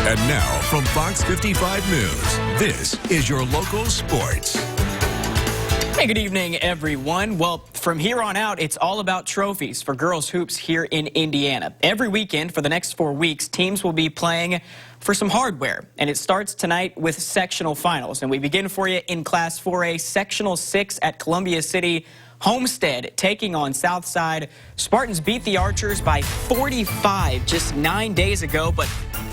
And now from Fox 55 News, this is your local sports. Hey, good evening, everyone. Well, from here on out, it's all about trophies for girls hoops here in Indiana. Every weekend for the next 4 weeks, teams will be playing for some hardware, and it starts tonight with sectional finals. And we begin for you in Class 4A, Sectional 6 at Columbia City. Homestead taking on Southside. Spartans beat the Archers by 45 just 9 days ago, but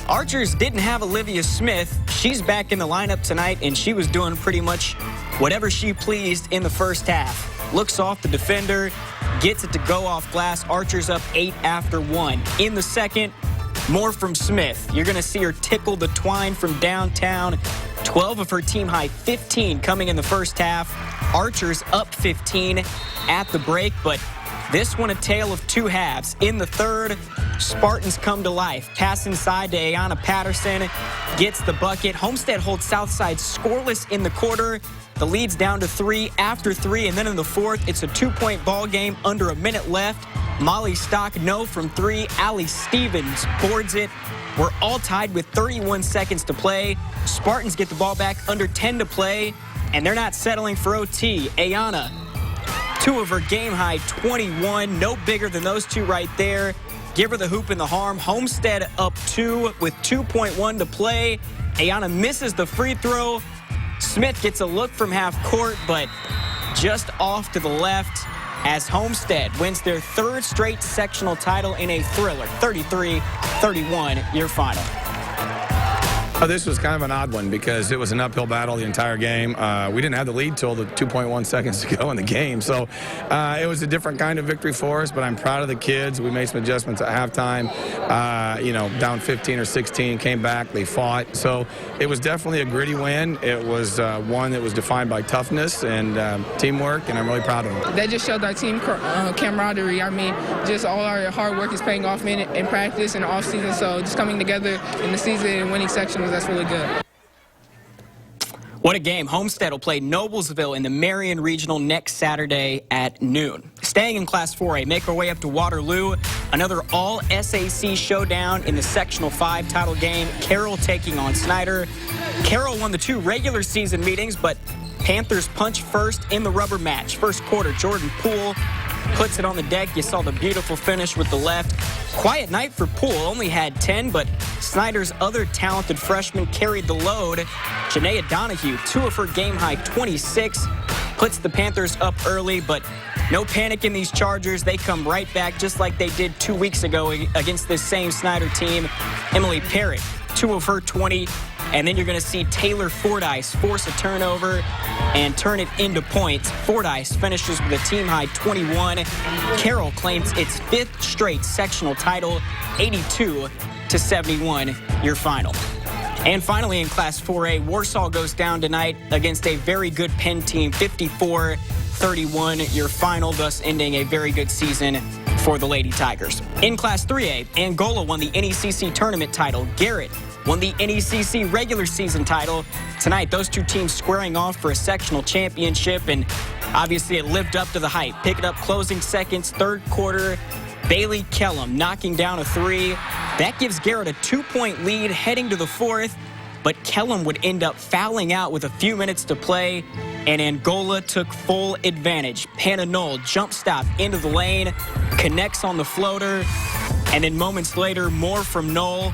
Archers didn't have Olivia Smith. She's back in the lineup tonight, and she was doing pretty much whatever she pleased in the first half. Looks off the defender, gets it to go off glass. Archers up 8 after 1. In the second, more from Smith. You're going to see her tickle the twine from downtown. 12 of her team high 15 coming in the first half. Archers up 15 at the break, but this one a tale of two halves. In the third, Spartans come to life. Pass inside to Ayanna Patterson, gets the bucket. Homestead holds Southside scoreless in the quarter. The lead's down to 3 after 3, and then in the fourth, it's a 2-point ball game under a minute left. Molly Stock, no from 3. Allie Stevens boards it. We're all tied with 31 seconds to play. Spartans get the ball back under 10 to play, and they're not settling for OT. Ayanna, 2 of her game high 21, no bigger than those two right there. Give her the hoop in the harm. Homestead up 2 with 2.1 to play. Ayanna misses the free throw. Smith gets a look from half court, but just off to the left as Homestead wins their 3rd straight sectional title in a thriller. 33-31, your final. Oh, this was kind of an odd one because it was an uphill battle the entire game. We didn't have the lead till the 2.1 seconds to go in the game. So it was a different kind of victory for us, but I'm proud of the kids. We made some adjustments at halftime. Down 15 or 16, came back, they fought. So it was definitely a gritty win. It was one that was defined by toughness and teamwork, and I'm really proud of them. That just showed our team camaraderie. I mean, just all our hard work is paying off in practice and off season. So just coming together in the season and winning sections, that's really good. What a game. Homestead will play Noblesville in the Marion Regional next Saturday at noon. Staying in Class 4A, make our way up to Waterloo. Another all-SAC showdown in the Sectional 5 title game. Carroll taking on Snider. Carroll won the 2 regular season meetings, but Panthers punch first in the rubber match. First quarter, Jordan Poole puts it on the deck. You saw the beautiful finish with the left. Quiet night for Poole, only had 10, but Snider's other talented freshman carried the load. Janaea Donahue, 2 of her game-high 26, puts the Panthers up early, but no panic in these Chargers. They come right back just like they did 2 weeks ago against this same Snider team. Emily Parrott, 2 of her 20, and then you're going to see Taylor Fordyce force a turnover and turn it into points. Fordyce finishes with a team-high 21. Carroll claims its 5th straight sectional title, 82-71, your final. And finally in Class 4A, Warsaw goes down tonight against a very good Penn team, 54-31, your final, thus ending a very good season for the Lady Tigers. In Class 3A, Angola won the NECC tournament title. Garrett won the NECC regular season title. Tonight, those two teams squaring off for a sectional championship, and obviously it lived up to the hype. Pick it up closing seconds, third quarter. Bailey Kellum knocking down a 3. That gives Garrett a 2-point lead heading to the fourth, but Kellum would end up fouling out with a few minutes to play, and Angola took full advantage. Hannah Knoll jump stop into the lane, connects on the floater, and then moments later, more from Knoll.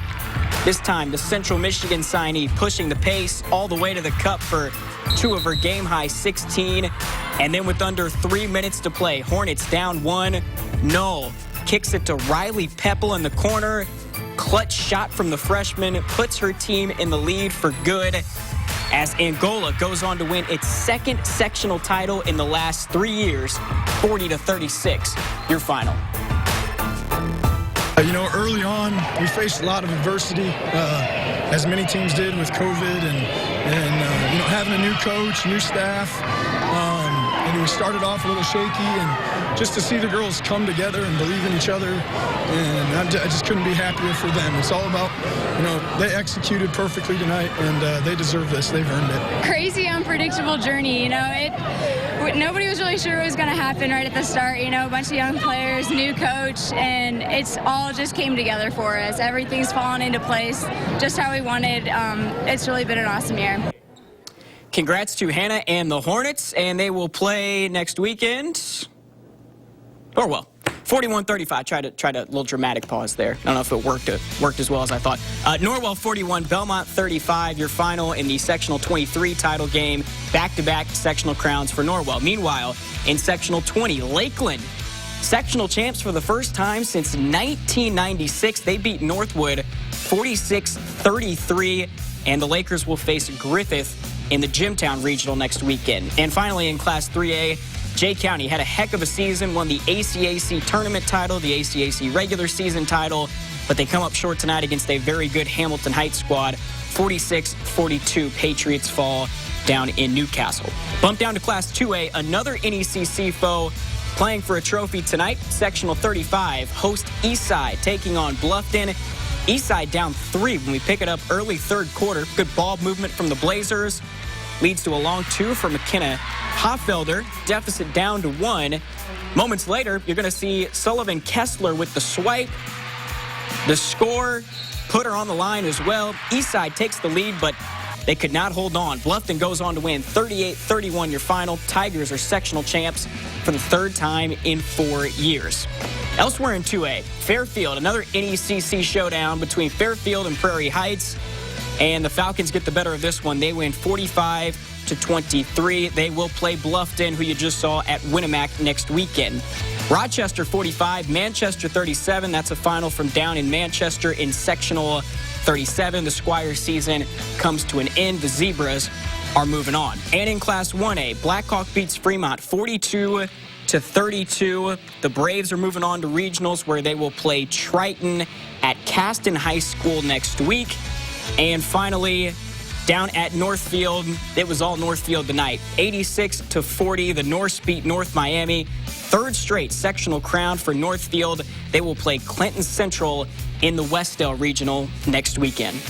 This time, the Central Michigan signee pushing the pace all the way to the cup for 2 of her game-high 16. And then with under 3 minutes to play, Hornets down 1. Knoll kicks it to Riley Peppel in the corner. Clutch shot from the freshman puts her team in the lead for good as Angola goes on to win its 2nd sectional title in the last 3 years, 40-36. Your final. Early on, we faced a lot of adversity, as many teams did with COVID and having a new coach, new staff. And we started off a little shaky, and just to see the girls come together and believe in each other, and I just couldn't be happier for them. It's all about, they executed perfectly tonight, and they deserve this. They've earned it. Crazy, unpredictable journey. nobody was really sure what was going to happen right at the start. You know, a bunch of young players, new coach, and it's all just came together for us. Everything's fallen into place just how we wanted. It's really been an awesome year. Congrats to Hannah and the Hornets, and they will play next weekend. Norwell, 41-35. Tried a little dramatic pause there. I don't know if it worked as well as I thought. Norwell 41, Belmont 35. Your final in the Sectional 23 title game. Back-to-back sectional crowns for Norwell. Meanwhile, in Sectional 20, Lakeland, sectional champs for the first time since 1996. They beat Northwood 46-33, and the Lakers will face Griffith in the Jimtown Regional next weekend. And finally, in Class 3A, Jay County had a heck of a season, won the ACAC tournament title, the ACAC regular season title, but they come up short tonight against a very good Hamilton Heights squad. 46-42, Patriots fall down in Newcastle. Bump down to Class 2A, another NECC foe playing for a trophy tonight. Sectional 35, host Eastside taking on Bluffton. Eastside down 3 when we pick it up early third quarter. Good ball movement from the Blazers. Leads to a long 2 for McKenna Hoffelder. Deficit down to 1. Moments later, you're going to see Sullivan Kessler with the swipe. The score put her on the line as well. Eastside takes the lead, but they could not hold on. Bluffton goes on to win 38-31 your final. Tigers are sectional champs for the third time in 4 years. Elsewhere in 2A, Fairfield, another NECC showdown between Fairfield and Prairie Heights. And the Falcons get the better of this one. They win 45-23. They will play Bluffton, who you just saw at Winnemac next weekend. Rochester 45, Manchester 37. That's a final from down in Manchester in Sectional 37. The Squire season comes to an end. The Zebras are moving on. And in Class 1A, Blackhawk beats Fremont 42-32. The Braves are moving on to regionals, where they will play Triton at Caston High School next week. And finally, down at Northfield, it was all Northfield tonight. 86-40, the Norse beat North Miami. Third straight sectional crown for Northfield. They will play Clinton Central in the Westdale Regional next weekend.